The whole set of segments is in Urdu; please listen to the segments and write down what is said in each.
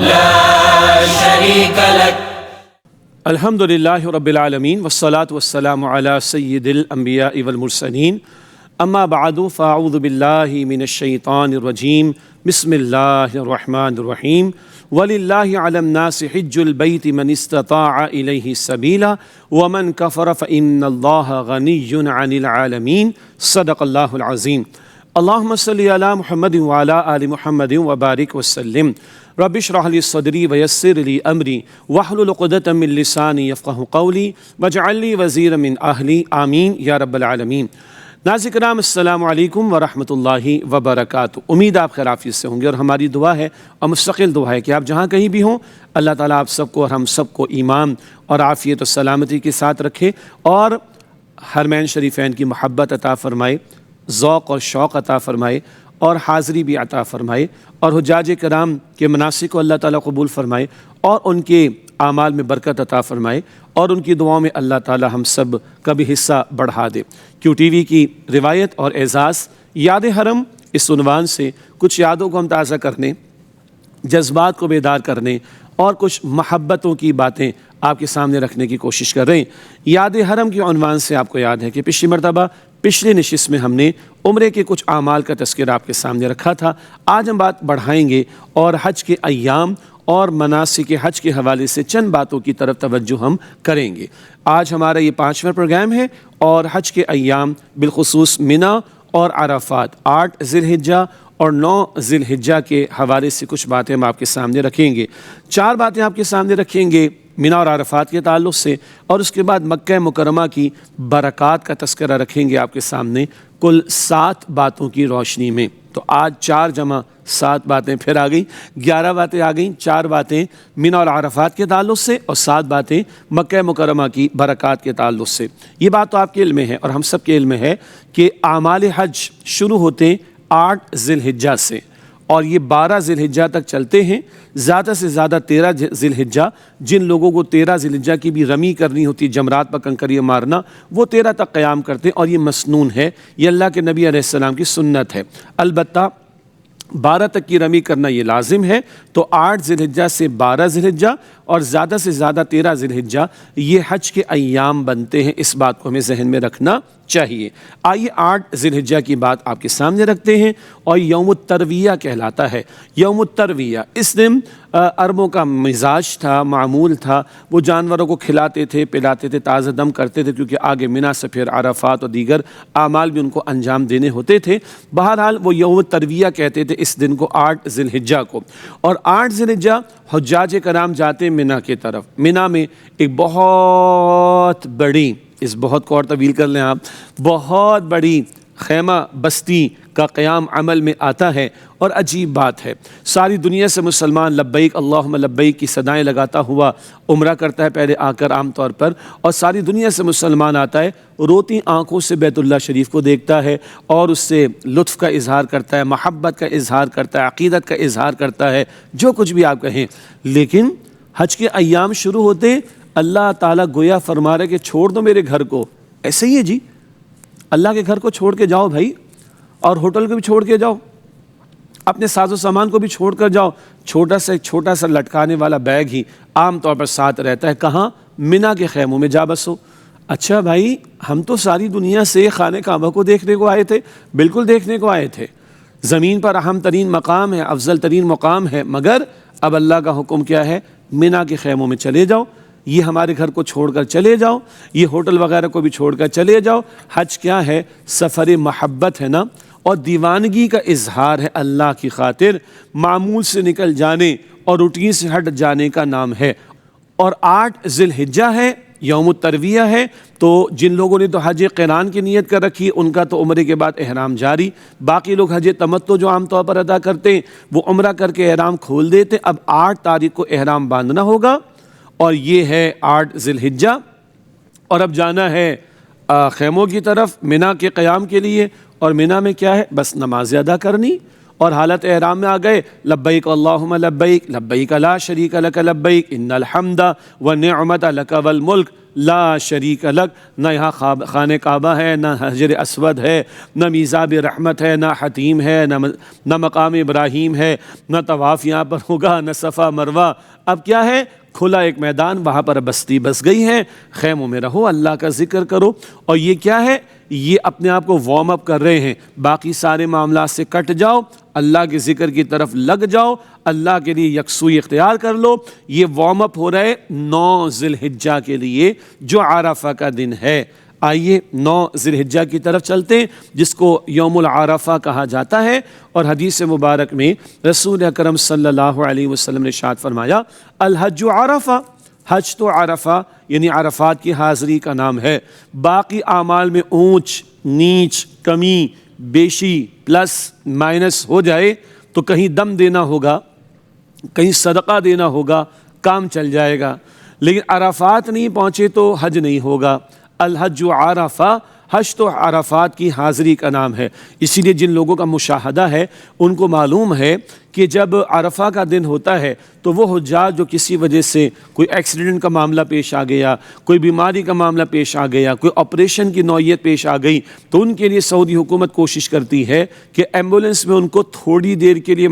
لا شريك لك. الحمد للہ رب العالمین والصلاة والسلام علی سید الانبیاء والمرسلین اما بعد فاعوذ باللہ من الشیطان الرجیم بسم اللہ الرحمن الرحیم وَلِلَّهِ عَلَى النَّاسِ حِجُّ الْبَيْتِ مَنِ اسْتَطَاعَ إِلَيْهِ سَبِيلًا وَمَنْ كَفَرَ فَإِنَّ اللَّهَ غَنِيٌّ عَنِ الْعَالَمِينَ صدق اللہ العظیم. اللہم صلی علی محمد وعلی آل محمد وبارک وسلم. رب اشرح لی صدری ویسر لی امری واحلل عقدۃ من لسانی یفقہوا قولی واجعل لی وزیرا من اہلی آمین یا رب العالمین. ناظرین کرام السلام علیکم ورحمۃ اللہ وبرکاتہ. امید آپ خیر عافیت سے ہوں گے اور ہماری دعا ہے اور مستقل دعا ہے کہ آپ جہاں کہیں بھی ہوں اللہ تعالیٰ آپ سب کو اور ہم سب کو ایمان اور عافیت و سلامتی کے ساتھ رکھے اور حرمین شریفین کی محبت عطا فرمائے، ذوق اور شوق عطا فرمائے اور حاضری بھی عطا فرمائے اور حجاج کرام کے مناسک کو اللہ تعالیٰ قبول فرمائے اور ان کے اعمال میں برکت عطا فرمائے اور ان کی دعاؤں میں اللہ تعالیٰ ہم سب کا بھی حصہ بڑھا دے. کیو ٹی وی کی روایت اور اعزاز یاد حرم اس عنوان سے کچھ یادوں کو ہم تازہ کرنے، جذبات کو بیدار کرنے اور کچھ محبتوں کی باتیں آپ کے سامنے رکھنے کی کوشش کر رہے ہیں. یاد حرم کے عنوان سے آپ کو یاد ہے کہ پچھلی مرتبہ پچھلی نشست میں ہم نے عمرے کے کچھ اعمال کا تذکرہ آپ کے سامنے رکھا تھا. آج ہم بات بڑھائیں گے اور حج کے ایام اور مناسک حج کے حوالے سے چند باتوں کی طرف توجہ ہم کریں گے. آج ہمارا یہ 5واں پروگرام ہے اور حج کے ایام بالخصوص منا اور عرفات 8 ذی الحجہ اور 9 ذی الحجہ کے حوالے سے کچھ باتیں ہم آپ کے سامنے رکھیں گے. 4 باتیں آپ کے سامنے رکھیں گے منا اور عرفات کے تعلق سے اور اس کے بعد مکہ مکرمہ کی برکات کا تذکرہ رکھیں گے آپ کے سامنے کل 7 باتوں کی روشنی میں. تو آج 4 جمع 7 باتیں پھر آ گئیں، 11 باتیں آ گئیں. 4 باتیں منا اور عرفات کے تعلق سے اور 7 باتیں مکہ مکرمہ کی برکات کے تعلق سے. یہ بات تو آپ کے علم میں ہے اور ہم سب کے علم میں ہے کہ اعمال حج شروع ہوتے 8 ذی الحجہ سے اور یہ 12 ذی الحجہ تک چلتے ہیں. زیادہ سے زیادہ 13 ذی الحجہ، جن لوگوں کو 13 ذی الحجہ کی بھی رمی کرنی ہوتی، جمرات پر کنکریاں مارنا، وہ 13 تک قیام کرتے ہیں اور یہ مسنون ہے، یہ اللہ کے نبی علیہ السلام کی سنت ہے. البتہ 12 تک کی رمی کرنا یہ لازم ہے. تو 8 ذی الحجہ سے 12 ذی الحجہ اور زیادہ سے زیادہ 13 ذی الحجہ یہ حج کے ایام بنتے ہیں. اس بات کو ہمیں ذہن میں رکھنا چاہیے. آئیے 8 ذی الحجہ کی بات آپ کے سامنے رکھتے ہیں اور یوم الترویہ کہلاتا ہے. یوم الترویہ اس دن عربوں کا مزاج تھا، معمول تھا، وہ جانوروں کو کھلاتے تھے، پلاتے تھے، تازہ دم کرتے تھے کیونکہ آگے منا سے پھر عرفات اور دیگر اعمال بھی ان کو انجام دینے ہوتے تھے. بہرحال وہ یوم الترویہ کہتے تھے اس دن کو 8 ذی الحجہ کو. اور 8 ذی الحجہ حجاج کرام جاتے منا کی طرف. منا میں ایک بہت بڑی، اس بہت کو اور طویل کر لیں آپ، بہت بڑی خیمہ بستی کا قیام عمل میں آتا ہے. اور عجیب بات ہے، ساری دنیا سے مسلمان لبیک اللہم لبیک کی صدائیں لگاتا ہوا عمرہ کرتا ہے پہلے آ کر عام طور پر، اور ساری دنیا سے مسلمان آتا ہے، روتی آنکھوں سے بیت اللہ شریف کو دیکھتا ہے اور اس سے لطف کا اظہار کرتا ہے، محبت کا اظہار کرتا ہے، عقیدت کا اظہار کرتا ہے، جو کچھ بھی آپ کہیں. لیکن حج کے ایام شروع ہوتے اللہ تعالیٰ گویا فرما رہے کہ چھوڑ دو میرے گھر کو. ایسے ہی ہے جی، اللہ کے گھر کو چھوڑ کے جاؤ بھائی، اور ہوٹل کو بھی چھوڑ کے جاؤ، اپنے ساز و سامان کو بھی چھوڑ کر جاؤ. چھوٹا سا لٹکانے والا بیگ ہی عام طور پر ساتھ رہتا ہے. کہاں؟ منا کے خیموں میں جا بسو. اچھا بھائی، ہم تو ساری دنیا سے خانہ کعبہ کو دیکھنے کو آئے تھے. بالکل دیکھنے کو آئے تھے، زمین پر اہم ترین مقام ہے، افضل ترین مقام ہے، مگر اب اللہ کا حکم کیا ہے؟ منا کے خیموں میں چلے جاؤ. یہ ہمارے گھر کو چھوڑ کر چلے جاؤ، یہ ہوٹل وغیرہ کو بھی چھوڑ کر چلے جاؤ. حج کیا ہے؟ سفر محبت ہے نا، اور دیوانگی کا اظہار ہے اللہ کی خاطر، معمول سے نکل جانے اور روٹین سے ہٹ جانے کا نام ہے. اور 8 ذی الحجہ ہے، یوم الترویہ ہے. تو جن لوگوں نے تو حج قران کی نیت کر رکھی ان کا تو عمرے کے بعد احرام جاری. باقی لوگ حج تمتع جو عام طور پر ادا کرتے ہیں وہ عمرہ کر کے احرام کھول دیتے. اب 8 تاریخ کو احرام باندھنا ہوگا اور یہ ہے 8 ذی الحجہ. اور اب جانا ہے خیموں کی طرف منا کے قیام کے لیے. اور منا میں کیا ہے؟ بس نماز ادا کرنی اور حالت احرام میں آ گئے لبیک اللہم لبیک لبیک لا شریک لک لبیک ان الحمد والنعمت لک والملک لا شریک لک، نہ یہاں خانہ کعبہ ہے، نہ حجر اسود ہے، نہ میزاب رحمت ہے، نہ حتیم ہے، نہ مقام ابراہیم ہے، نہ طواف یہاں پر ہوگا، نہ صفا مروہ۔ اب کیا ہے؟ کھلا ایک میدان، وہاں پر بستی بس گئی ہے، خیموں میں رہو، اللہ کا ذکر کرو۔ اور یہ کیا ہے؟ یہ اپنے آپ کو وارم اپ کر رہے ہیں، باقی سارے معاملات سے کٹ جاؤ، اللہ کے ذکر کی طرف لگ جاؤ، اللہ کے لیے یکسوئی اختیار کر لو۔ یہ وارم اپ ہو رہے 9 ذی الحجہ کے لیے جو عرفہ کا دن ہے۔ آئیے 9 ذی الحجہ کی طرف چلتے ہیں، جس کو یوم العرفہ کہا جاتا ہے۔ اور حدیث مبارک میں رسول اکرم صلی اللہ علیہ وسلم نے ارشاد فرمایا، الحج عرفہ، حج تو عرفہ یعنی عرفات کی حاضری کا نام ہے۔ باقی اعمال میں اونچ نیچ، کمی بیشی، پلس مائنس ہو جائے تو کہیں دم دینا ہوگا، کہیں صدقہ دینا ہوگا، کام چل جائے گا، لیکن عرفات نہیں پہنچے تو حج نہیں ہوگا۔ الحج عرفہ، حج تو عرفات کی حاضری کا نام ہے۔ اسی لیے جن لوگوں کا مشاہدہ ہے ان کو معلوم ہے کہ جب عرفہ کا دن ہوتا ہے تو وہ حجاج جو کسی وجہ سے کوئی ایکسیڈنٹ کا معاملہ پیش آ گیا، کوئی بیماری کا معاملہ پیش آ گیا، کوئی آپریشن کی نوعیت پیش آ گئی، تو ان کے لیے سعودی حکومت کوشش کرتی ہے کہ ایمبولنس میں ان کو تھوڑی دیر کے لیے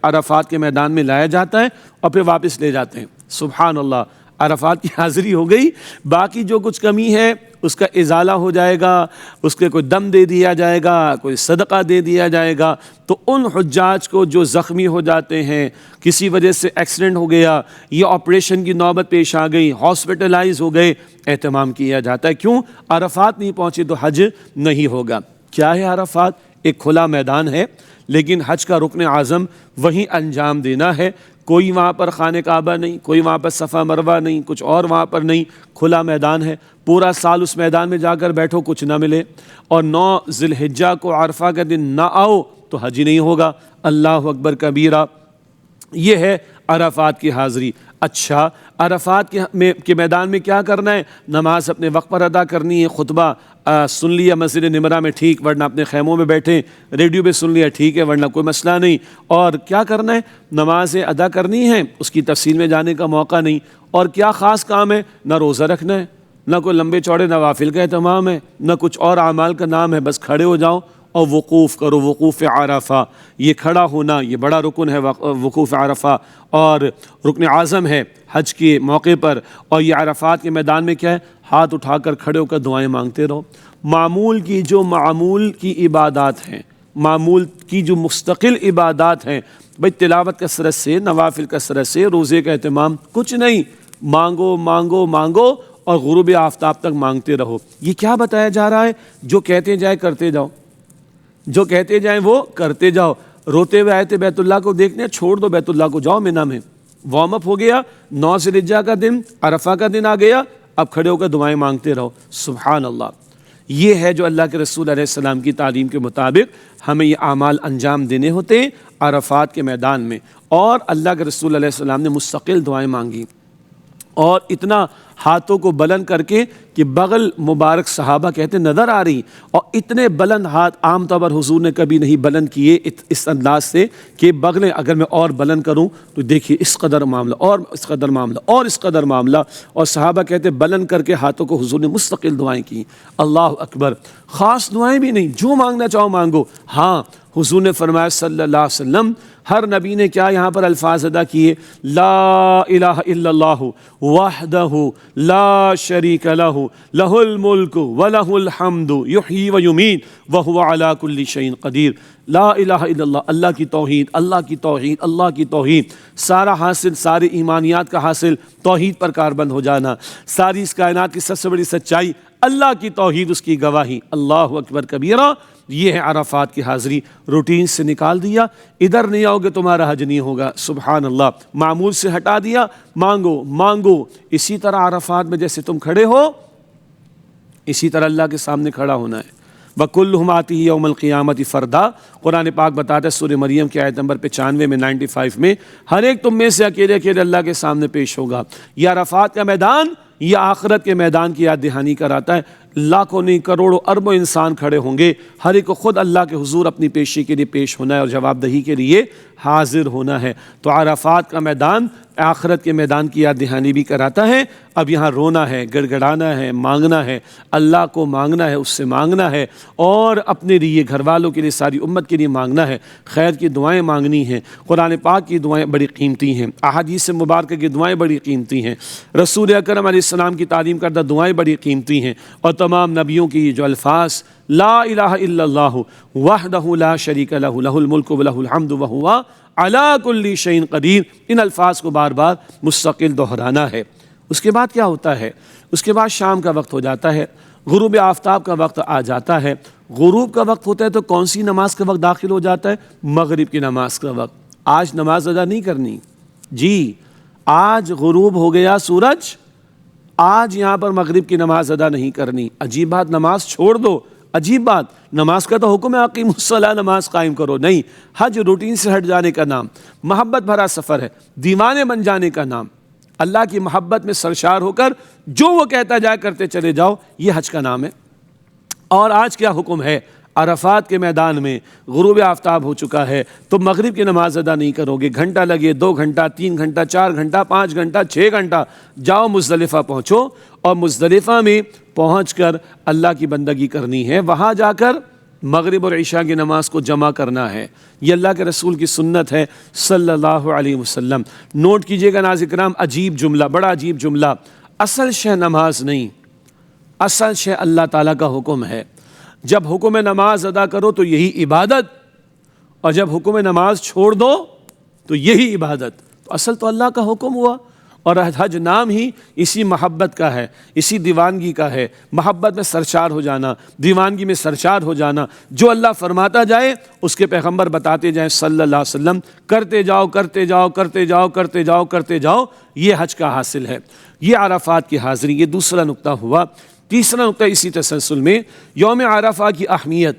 عرفات کے میدان میں لایا جاتا ہے اور پھر واپس لے جاتے ہیں۔ سبحان اللہ، عرفات کی حاضری ہو گئی، باقی جو کچھ کمی ہے اس کا ازالہ ہو جائے گا، اس کے کوئی دم دے دیا جائے گا، کوئی صدقہ دے دیا جائے گا۔ تو ان حجاج کو جو زخمی ہو جاتے ہیں، کسی وجہ سے ایکسیڈنٹ ہو گیا، یہ آپریشن کی نوبت پیش آ گئی، ہاسپٹلائز ہو گئے، اہتمام کیا جاتا ہے۔ کیوں؟ عرفات نہیں پہنچے تو حج نہیں ہوگا۔ کیا ہے عرفات؟ ایک کھلا میدان ہے، لیکن حج کا رکن اعظم وہیں انجام دینا ہے۔ کوئی وہاں پر خانہ کعبہ نہیں، کوئی وہاں پر صفا مروہ نہیں، کچھ اور وہاں پر نہیں، کھلا میدان ہے۔ پورا سال اس میدان میں جا کر بیٹھو کچھ نہ ملے، اور 9 ذی الحجہ کو عرفہ کا دن نہ آؤ تو حج ہی نہیں ہوگا۔ اللہ اکبر کبیرہ۔ یہ ہے عرفات کی حاضری۔ اچھا، عرفات کے میدان میں کیا کرنا ہے؟ نماز اپنے وقت پر ادا کرنی ہے، خطبہ سن لیا مسجد نمرہ میں ٹھیک، ورنہ اپنے خیموں میں بیٹھیں، ریڈیو پہ سن لیا ٹھیک ہے، ورنہ کوئی مسئلہ نہیں۔ اور کیا کرنا ہے؟ نمازیں ادا کرنی ہے، اس کی تفصیل میں جانے کا موقع نہیں۔ اور کیا خاص کام ہے؟ نہ روزہ رکھنا ہے، نہ کوئی لمبے چوڑے نوافل کا اہتمام ہے، نہ کچھ اور اعمال کا نام ہے، بس کھڑے ہو جاؤ اور وقوف کرو، وقوف عرفہ۔ یہ کھڑا ہونا یہ بڑا رکن ہے، وقوف عرفہ، اور رکن اعظم ہے حج کے موقع پر۔ اور یہ عرفات کے میدان میں کیا ہے؟ ہاتھ اٹھا کر کھڑے ہو کر دعائیں مانگتے رہو۔ معمول کی عبادات ہیں، معمول کی جو مستقل عبادات ہیں، بھئی تلاوت کثرت سے، نوافل کثرت سے، روزے کا اہتمام، کچھ نہیں، مانگو مانگو مانگو اور غروب آفتاب تک مانگتے رہو۔ یہ کیا بتایا جا رہا ہے؟ جو کہتے جائے کرتے جاؤ، جو کہتے جائیں وہ کرتے جاؤ۔ روتے ہوئے آئے تھے بیت اللہ کو دیکھنے، چھوڑ دو بیت اللہ کو، جاؤ منی میں۔ وارم اپ ہو گیا، 9 ذی الحجہ کا دن، عرفہ کا دن آ گیا، اب کھڑے ہو کر دعائیں مانگتے رہو۔ سبحان اللہ۔ یہ ہے جو اللہ کے رسول علیہ السلام کی تعلیم کے مطابق ہمیں یہ اعمال انجام دینے ہوتے ہیں عرفات کے میدان میں۔ اور اللہ کے رسول علیہ السلام نے مستقل دعائیں مانگی، اور اتنا ہاتھوں کو بلند کر کے کہ بغل مبارک صحابہ کہتے نظر آ رہی، اور اتنے بلند ہاتھ عام طور پر حضور نے کبھی نہیں بلند کیے اس انداز سے کہ بغلیں اگر میں اور بلند کروں تو دیکھیے اس قدر معاملہ، اور اس قدر معاملہ، اور اس قدر معاملہ۔ اور صحابہ کہتے بلند کر کے ہاتھوں کو حضور نے مستقل دعائیں کی۔ اللہ اکبر۔ خاص دعائیں بھی نہیں، جو مانگنا چاہو مانگو۔ ہاں، حضور نے فرمایا صلی اللہ علیہ وسلم، ہر نبی نے کیا یہاں پر الفاظ ادا کیے؟ لا الہ الا اللہ وحدہ لا شریک لہ لہ الملک ولہ الحمد یحیی و یمیت وہو علی کل شیء قدیر۔ لا الہ الا اللہ، اللہ کی توحید، اللہ کی توحید، اللہ کی توحید۔ سارا حاصل، ساری ایمانیات کا حاصل توحید پر کاربند ہو جانا۔ ساری اس کائنات کی سب سے بڑی سچائی اللہ کی توحید، اس کی گواہی۔ اللہ اکبر کبیرہ۔ یہ ہے عرفات کی حاضری۔ روٹین سے نکال دیا، ادھر نہیں آؤ گے تمہارا حج نہیں ہوگا۔ سبحان اللہ۔ معمول سے ہٹا دیا، مانگو مانگو۔ اسی طرح عرفات میں جیسے تم کھڑے ہو، اسی طرح اللہ کے سامنے کھڑا ہونا ہے۔ وَكُلُّهُمْ آتِهِ يَوْمَ الْقِيَامَةِ فَرْدًا۔ قرآن پاک بتاتا ہے سورہ مریم کی آیت نمبر 95 میں، 95 میں، ہر ایک تم میں سے اکیلے اکیلے اللہ کے سامنے پیش ہوگا۔ یہ عرفات کا میدان یہ آخرت کے میدان کی یاد دہانی کراتا ہے۔ لاکھوں نہیں کروڑوں اربوں انسان کھڑے ہوں گے، ہر ایک کو خود اللہ کے حضور اپنی پیشی کے لیے پیش ہونا ہے اور جواب دہی کے لیے حاضر ہونا ہے۔ تو عرفات کا میدان آخرت کے میدان کی یاد دہانی بھی کراتا ہے۔ اب یہاں رونا ہے، گڑ گڑانا ہے، مانگنا ہے، اللہ کو مانگنا ہے، اس سے مانگنا ہے، اور اپنے لیے، گھر والوں کے لیے، ساری امت کے لیے مانگنا ہے، خیر کی دعائیں مانگنی ہیں۔ قرآن پاک کی دعائیں بڑی قیمتی ہیں، احادیث مبارکہ کی دعائیں بڑی قیمتی ہیں، رسول اکرم علیہ السلام کی تعلیم کردہ دعائیں بڑی قیمتی ہیں، اور تمام نبیوں کی یہ جو الفاظ لا الہ الا اللہ وحدہ لا شریک لہ لہ الملک و لہ الحمد وہو علی کل شیء قدیر، ان الفاظ کو بار بار مستقل دہرانا ہے۔ اس کے بعد کیا ہوتا ہے؟ اس کے بعد شام کا وقت ہو جاتا ہے، غروب آفتاب کا وقت آ جاتا ہے۔ غروب کا وقت ہوتا ہے تو کون سی نماز کا وقت داخل ہو جاتا ہے؟ مغرب کی نماز کا وقت۔ آج نماز ادا نہیں کرنی جی، آج غروب ہو گیا سورج، آج یہاں پر مغرب کی نماز ادا نہیں کرنی۔ عجیب بات، نماز چھوڑ دو، عجیب بات، نماز کا تو حکم ہے اقیموا الصلاۃ، نماز قائم کرو، نہیں، حج روٹین سے ہٹ جانے کا نام، محبت بھرا سفر ہے، دیوانے بن جانے کا نام، اللہ کی محبت میں سرشار ہو کر جو وہ کہتا جائے کرتے چلے جاؤ، یہ حج کا نام ہے۔ اور آج کیا حکم ہے؟ عرفات کے میدان میں غروب آفتاب ہو چکا ہے تو مغرب کی نماز ادا نہیں کرو گے، گھنٹہ لگے، 2 گھنٹہ، 3 گھنٹہ، 4 گھنٹہ، 5 گھنٹہ، 6 گھنٹہ، جاؤ مزدلفہ پہنچو، اور مزدلفہ میں پہنچ کر اللہ کی بندگی کرنی ہے، وہاں جا کر مغرب اور عشاء کی نماز کو جمع کرنا ہے۔ یہ اللہ کے رسول کی سنت ہے صلی اللہ علیہ وسلم۔ نوٹ کیجئے گا ناظرین کرام، عجیب جملہ، بڑا عجیب جملہ، اصل شے نماز نہیں، اصل شے اللہ تعالیٰ کا حکم ہے۔ جب حکم نماز ادا کرو تو یہی عبادت، اور جب حکم نماز چھوڑ دو تو یہی عبادت۔ تو اصل تو اللہ کا حکم ہوا، اور حج نام ہی اسی محبت کا ہے، اسی دیوانگی کا ہے، محبت میں سرشار ہو جانا، دیوانگی میں سرشار ہو جانا، جو اللہ فرماتا جائے اس کے پیغمبر بتاتے جائیں صلی اللہ علیہ وسلم، کرتے جاؤ کرتے جاؤ کرتے جاؤ کرتے جاؤ کرتے جاؤ، یہ حج کا حاصل ہے۔ یہ عرفات کی حاضری، یہ دوسرا نقطہ ہوا۔ تیسرا نقطہ اسی تسلسل میں، یوم عرفہ کی اہمیت،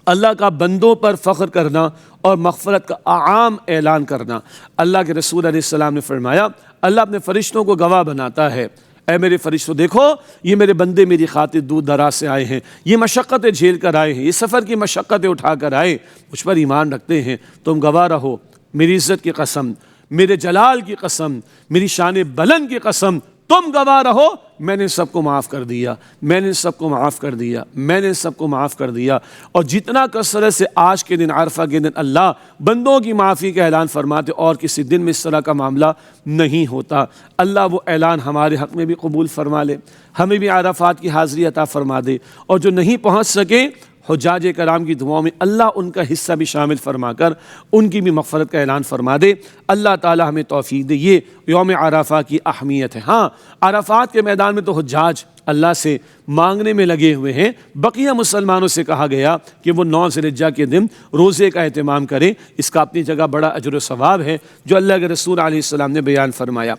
اللہ کا بندوں پر فخر کرنا اور مغفرت کا عام اعلان کرنا۔ اللہ کے رسول علیہ السلام نے فرمایا، اللہ اپنے فرشتوں کو گواہ بناتا ہے، اے میرے فرشتوں دیکھو، یہ میرے بندے میری خاطر دور دراز سے آئے ہیں، یہ مشقتیں جھیل کر آئے ہیں، یہ سفر کی مشقتیں اٹھا کر آئے، مجھ پر ایمان رکھتے ہیں، تم گواہ رہو، میری عزت کی قسم، میرے جلال کی قسم، میری شان بلند کی قسم، تم گواہ رہو، میں نے سب کو معاف کر دیا، میں نے سب کو معاف کر دیا، میں نے سب کو معاف کر دیا۔ اور جتنا کثرت سے آج کے دن، عرفہ کے دن اللہ بندوں کی معافی کا اعلان فرماتے، اور کسی دن میں اس طرح کا معاملہ نہیں ہوتا۔ اللہ وہ اعلان ہمارے حق میں بھی قبول فرما لے، ہمیں بھی عرفات کی حاضری عطا فرما دے، اور جو نہیں پہنچ سکے حجاج کرام کی دعاؤں میں اللہ ان کا حصہ بھی شامل فرما کر ان کی بھی مغفرت کا اعلان فرما دے۔ اللہ تعالی ہمیں توفیق دے۔ یہ یوم عرفہ کی اہمیت ہے۔ ہاں، عرفات کے میدان میں تو حجاج اللہ سے مانگنے میں لگے ہوئے ہیں، بقیہ مسلمانوں سے کہا گیا کہ وہ 9 ذی الحجہ کے دن روزے کا اہتمام کریں، اس کا اپنی جگہ بڑا اجر و ثواب ہے جو اللہ کے رسول علیہ السلام نے بیان فرمایا۔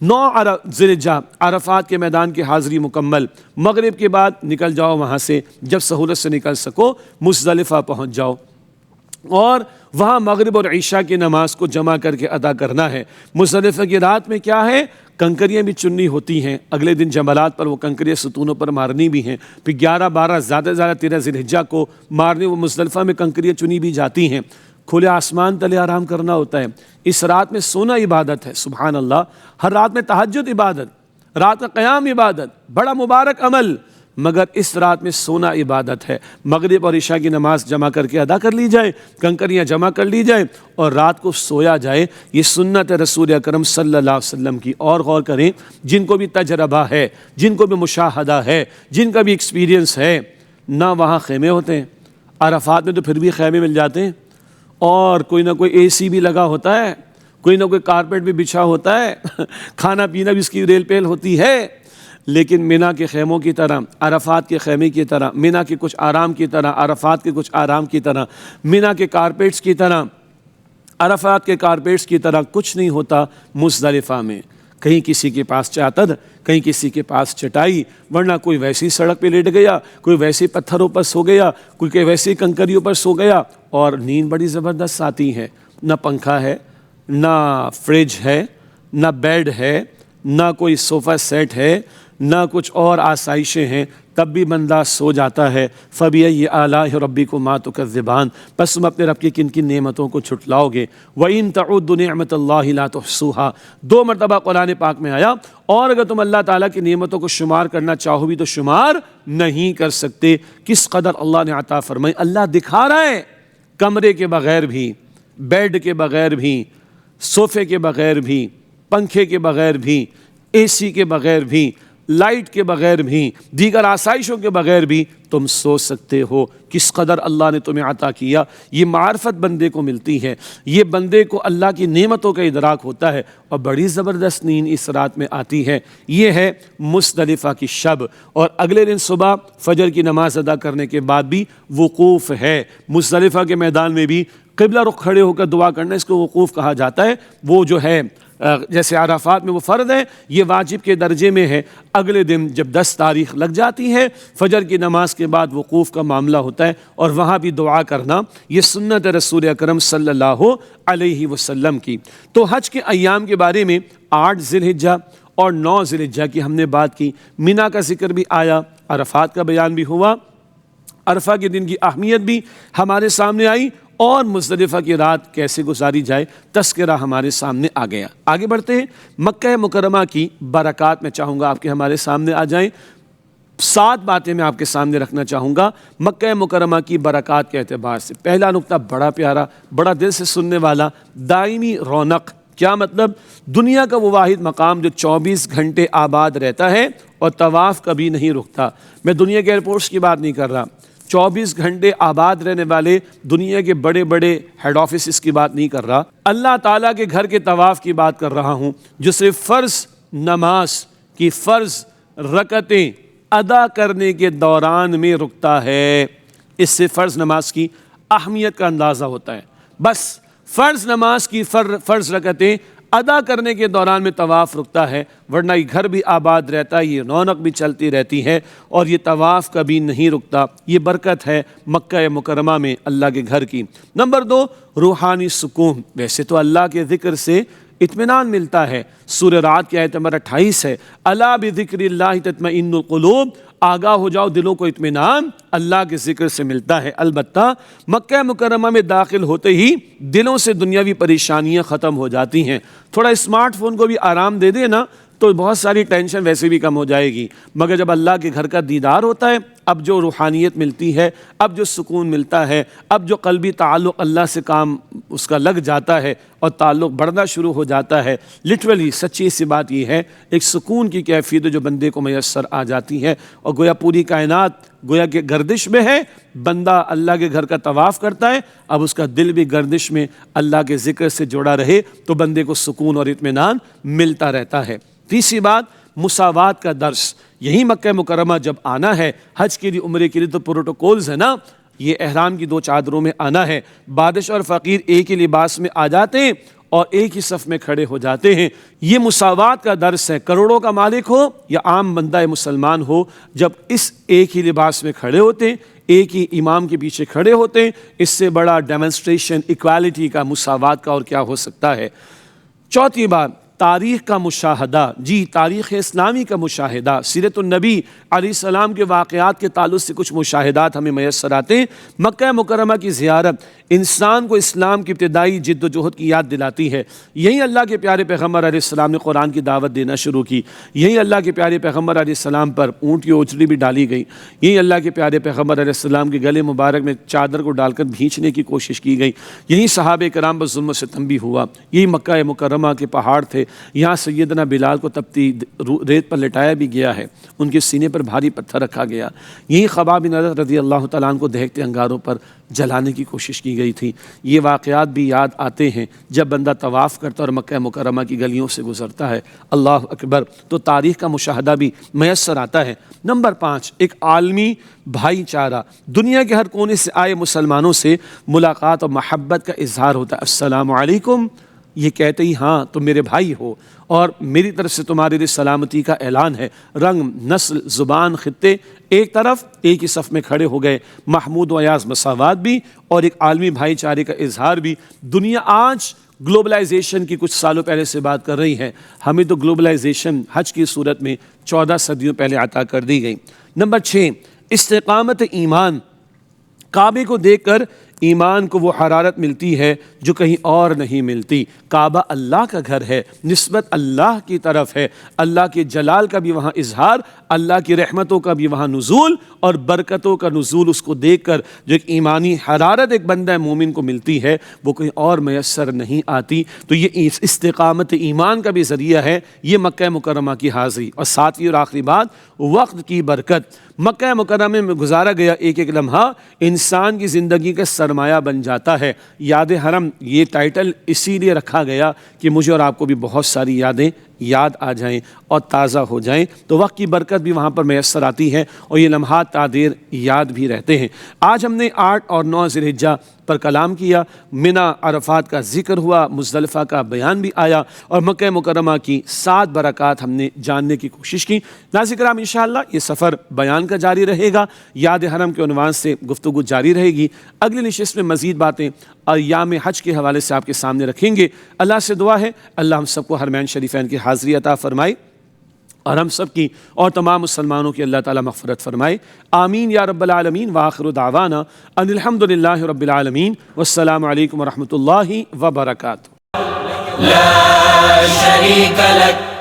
9 ذی الحجہ عرفات کے میدان کی حاضری مکمل، مغرب کے بعد نکل جاؤ وہاں سے، جب سہولت سے نکل سکو مزدلفہ پہنچ جاؤ، اور وہاں مغرب اور عشاء کی نماز کو جمع کر کے ادا کرنا ہے۔ مزدلفہ کی رات میں کیا ہے؟ کنکریاں بھی چننی ہوتی ہیں، اگلے دن جمرات پر وہ کنکریاں ستونوں پر مارنی بھی ہیں، پھر 11، 12، زیادہ سے زیادہ 13 ذی الحجہ کو مارنے، وہ مزدلفہ میں کنکریاں چنی بھی جاتی ہیں۔ کھلے آسمان تلے آرام کرنا ہوتا ہے۔ اس رات میں سونا عبادت ہے، سبحان اللہ۔ ہر رات میں تہجد عبادت، رات کا قیام عبادت، بڑا مبارک عمل، مگر اس رات میں سونا عبادت ہے۔ مغرب اور عشاء کی نماز جمع کر کے ادا کر لی جائے، کنکریاں جمع کر لی جائے، اور رات کو سویا جائے۔ یہ سنت ہے رسول اکرم صلی اللہ علیہ وسلم کی۔ اور غور کریں، جن کو بھی تجربہ ہے، جن کو بھی مشاہدہ ہے، جن کا بھی ایکسپیرینس ہے، نہ وہاں خیمے ہوتے ہیں، عرفات میں تو پھر بھی خیمے مل جاتے ہیں، اور کوئی نہ کوئی اے سی بھی لگا ہوتا ہے، کوئی نہ کوئی کارپیٹ بھی بچھا ہوتا ہے، کھانا پینا بھی اس کی ریل پیل ہوتی ہے۔ لیکن مینا کے خیموں کی طرح، عرفات کے خیمے کی طرح، مینا کے کچھ آرام کی طرح، عرفات کے کچھ آرام کی طرح، مینا کے کارپیٹس کی طرح، عرفات کے کارپیٹس کی طرح کچھ نہیں ہوتا مزدلفہ میں۔ کہیں کسی کے پاس چادر، کہیں کسی کے پاس چٹائی، ورنہ کوئی ویسی سڑک پہ لیٹ گیا، کوئی ویسے پتھروں پر سو گیا، کوئی ویسی کنکریوں پر سو گیا، اور نیند بڑی زبردست آتی ہے۔ نہ پنکھا ہے، نہ فریج ہے، نہ بیڈ ہے، نہ کوئی صوفہ سیٹ ہے، نہ کچھ اور آسائشیں ہیں، تب بھی بندہ سو جاتا ہے۔ فَبِأَيِّ آلَاءِ رَبِّكُمَا تُكَذِّبَانِ، پس تم اپنے رب کی کن کن نعمتوں کو جھٹلاؤ گے۔ وَإِن تَعُدُّوا نِعْمَتَ اللَّهِ لَا تُحْصُوهَا، 2 مرتبہ قرآن پاک میں آیا، اور اگر تم اللہ تعالیٰ کی نعمتوں کو شمار کرنا چاہو بھی تو شمار نہیں کر سکتے۔ کس قدر اللہ نے عطا فرمائی، اللہ دکھا رہا ہے کمرے کے بغیر بھی، بیڈ کے بغیر بھی، صوفے کے بغیر بھی، پنکھے کے بغیر بھی، اے سی کے بغیر بھی، لائٹ کے بغیر بھی، دیگر آسائشوں کے بغیر بھی تم سو سکتے ہو۔ کس قدر اللہ نے تمہیں عطا کیا، یہ معرفت بندے کو ملتی ہے، یہ بندے کو اللہ کی نعمتوں کا ادراک ہوتا ہے، اور بڑی زبردست نیند اس رات میں آتی ہے۔ یہ ہے مزدلفہ کی شب، اور اگلے دن صبح فجر کی نماز ادا کرنے کے بعد بھی وقوف ہے۔ مزدلفہ کے میدان میں بھی قبلہ رخ کھڑے ہو کر دعا کرنا، اس کو وقوف کہا جاتا ہے۔ وہ جو ہے جیسے عرفات میں وہ فرض ہے، یہ واجب کے درجے میں ہے۔ اگلے دن جب 10 تاریخ لگ جاتی ہے، فجر کی نماز کے بعد وقوف کا معاملہ ہوتا ہے، اور وہاں بھی دعا کرنا، یہ سنت رسول اکرم صلی اللہ علیہ وسلم کی۔ تو حج کے ایام کے بارے میں 8 ذی الحجہ اور 9 ذی الحجہ کی ہم نے بات کی، مینا کا ذکر بھی آیا، عرفات کا بیان بھی ہوا، عرفہ کے دن کی اہمیت بھی ہمارے سامنے آئی، اور مزدلفہ کی رات کیسے گزاری جائے تذکرہ ہمارے سامنے آ گیا۔ آگے بڑھتے ہیں، مکہ مکرمہ کی برکات میں چاہوں گا آپ کے ہمارے سامنے آ جائیں۔ 7 باتیں میں آپ کے سامنے رکھنا چاہوں گا مکہ مکرمہ کی برکات کے اعتبار سے۔ پہلا نقطہ بڑا پیارا، بڑا دل سے سننے والا، دائمی رونق۔ کیا مطلب؟ دنیا کا وہ واحد مقام جو 24 گھنٹے آباد رہتا ہے اور طواف کبھی نہیں رکتا۔ میں دنیا کے ایئرپورٹس کی بات نہیں کر رہا، 24 گھنٹے آباد رہنے والے دنیا کے بڑے بڑے ہیڈ آفیسز کی بات نہیں کر رہا، اللہ تعالیٰ کے گھر کے طواف کی بات کر رہا ہوں، جو صرف فرض نماز کی فرض رکعتیں ادا کرنے کے دوران میں رکتا ہے۔ اس سے فرض نماز کی اہمیت کا اندازہ ہوتا ہے۔ بس فرض نماز کی فرض رکعتیں ادا کرنے کے دوران میں طواف رکتا ہے، ورنہ یہ گھر بھی آباد رہتا ہے، یہ رونق بھی چلتی رہتی ہے، اور یہ طواف کبھی نہیں رکتا۔ یہ برکت ہے مکہ مکرمہ میں اللہ کے گھر کی۔ نمبر 2، روحانی سکون۔ ویسے تو اللہ کے ذکر سے اطمینان ملتا ہے، سورہ رعد کی آیت نمبر 28 ہے، الا بذکر اللہ تطمئن القلوب، آگاہ ہو جاؤ، دلوں کو اطمینان اللہ کے ذکر سے ملتا ہے۔ البتہ مکہ مکرمہ میں داخل ہوتے ہی دلوں سے دنیاوی پریشانیاں ختم ہو جاتی ہیں۔ تھوڑا اسمارٹ فون کو بھی آرام دے دے نا تو بہت ساری ٹینشن ویسے بھی کم ہو جائے گی، مگر جب اللہ کے گھر کا دیدار ہوتا ہے، اب جو روحانیت ملتی ہے، اب جو سکون ملتا ہے، اب جو قلبی تعلق اللہ سے کام اس کا لگ جاتا ہے اور تعلق بڑھنا شروع ہو جاتا ہے، لٹرلی سچی سی بات یہ ہے، ایک سکون کی کیفیت جو بندے کو میسر آ جاتی ہے، اور گویا پوری کائنات گویا کہ گردش میں ہے، بندہ اللہ کے گھر کا طواف کرتا ہے، اب اس کا دل بھی گردش میں اللہ کے ذکر سے جڑا رہے تو بندے کو سکون اور اطمینان ملتا رہتا ہے۔ تیسری بات، مساوات کا درس۔ یہی مکہ مکرمہ جب آنا ہے حج کے لیے، عمرے کے لیے، تو پروٹوکولز ہے نا، یہ احرام کی 2 چادروں میں آنا ہے، بادشاہ اور فقیر ایک ہی لباس میں آ جاتے ہیں اور ایک ہی صف میں کھڑے ہو جاتے ہیں۔ یہ مساوات کا درس ہے، کروڑوں کا مالک ہو یا عام بندہ مسلمان ہو، جب اس ایک ہی لباس میں کھڑے ہوتے ہیں، ایک ہی امام کے پیچھے کھڑے ہوتے ہیں، اس سے بڑا ڈیمونسٹریشن ایکوالٹی کا، مساوات کا اور کیا ہو سکتا ہے۔ چوتھی بات، تاریخ کا مشاہدہ۔ جی، تاریخ اسلامی کا مشاہدہ، سیرت النبی علیہ السلام کے واقعات کے تعلق سے کچھ مشاہدات ہمیں میسر آتے ہیں۔ مکہ مکرمہ کی زیارت انسان کو اسلام کی ابتدائی جد و جہد کی یاد دلاتی ہے۔ یہی اللہ کے پیارے پیغمبر علیہ السلام نے قرآن کی دعوت دینا شروع کی، یہی اللہ کے پیارے پیغمبر علیہ السلام پر اونٹ کی اوجڑی بھی ڈالی گئی، یہی اللہ کے پیارے پیغمبر علیہ السلام کے گلے مبارک میں چادر کو ڈال کر بھینچنے کی کوشش کی گئی، یہی صحابہ کرام پر ظلم و ستم بھی ہوا، یہی مکہ مکرمہ کے پہاڑ تھے، یہاں سیدنا بلال کو تپتی ریت پر لٹایا بھی گیا ہے، ان کے سینے پر بھاری پتھر رکھا گیا، یہی خباب بن عرط رضی اللہ تعالیٰ عنہ کو دہکتے انگاروں پر جلانے کی کوشش کی گئی تھی۔ یہ واقعات بھی یاد آتے ہیں جب بندہ طواف کرتا اور مکہ مکرمہ کی گلیوں سے گزرتا ہے۔ اللہ اکبر، تو تاریخ کا مشاہدہ بھی میسر آتا ہے۔ نمبر 5، ایک عالمی بھائی چارہ، دنیا کے ہر کونے سے آئے مسلمانوں سے ملاقات اور محبت کا اظہار ہوتا ہے۔ السلام علیکم، یہ کہتے ہی ہاں تم میرے بھائی ہو اور میری طرف سے تمہارے لیے سلامتی کا اعلان ہے۔ رنگ، نسل، زبان، خطے ایک طرف، ایک ہی صف میں کھڑے ہو گئے۔ محمود و ایاز مساوات بھی اور ایک عالمی بھائی چارے کا اظہار بھی۔ دنیا آج گلوبلائزیشن کی کچھ سالوں پہلے سے بات کر رہی ہے. ہمیں تو گلوبلائزیشن حج کی صورت میں 14 صدیوں پہلے عطا کر دی گئی. نمبر 6، استقامت ایمان. کعبے کو دیکھ کر ایمان کو وہ حرارت ملتی ہے جو کہیں اور نہیں ملتی. کعبہ اللہ کا گھر ہے، نسبت اللہ کی طرف ہے، اللہ کے جلال کا بھی وہاں اظہار، اللہ کی رحمتوں کا بھی وہاں نزول اور برکتوں کا نزول. اس کو دیکھ کر جو ایک ایمانی حرارت ایک بندہ مومن کو ملتی ہے وہ کہیں اور میسر نہیں آتی. تو یہ استقامت ایمان کا بھی ذریعہ ہے یہ مکہ مکرمہ کی حاضری. اور ساتویں اور آخری بات، وقت کی برکت. مکہ مکرمہ میں گزارا گیا ایک ایک لمحہ انسان کی زندگی کا سرمایہ بن جاتا ہے. یاد حرم یہ ٹائٹل اسی لیے رکھا گیا کہ مجھے اور آپ کو بھی بہت ساری یادیں یاد آ جائیں اور تازہ ہو جائیں. تو وقت کی برکت بھی وہاں پر میسر آتی ہے اور یہ لمحات تعدیر یاد بھی رہتے ہیں. آج ہم نے 8 اور 9 ذی الحجہ پر کلام کیا. منی عرفات کا ذکر ہوا، مزدلفہ کا بیان بھی آیا اور مکہ مکرمہ کی 7 برکات ہم نے جاننے کی کوشش کی. ناظرین کرام انشاءاللہ یہ سفر بیان کا جاری رہے گا. یاد حرم کے عنوان سے گفتگو جاری رہے گی. اگلی نشست میں مزید باتیں ایام حج کے حوالے سے آپ کے سامنے رکھیں گے. اللہ سے دعا ہے اللہ ہم سب کو حرمین شریفین کی حاضری عطا فرمائے اور ہم سب کی اور تمام مسلمانوں کی اللہ تعالیٰ مغفرت فرمائے. آمین یا رب العالمین. وآخر دعوانا ان الحمدللہ رب العالمین والسلام علیکم ورحمۃ اللہ وبرکاتہ. لا شریک لک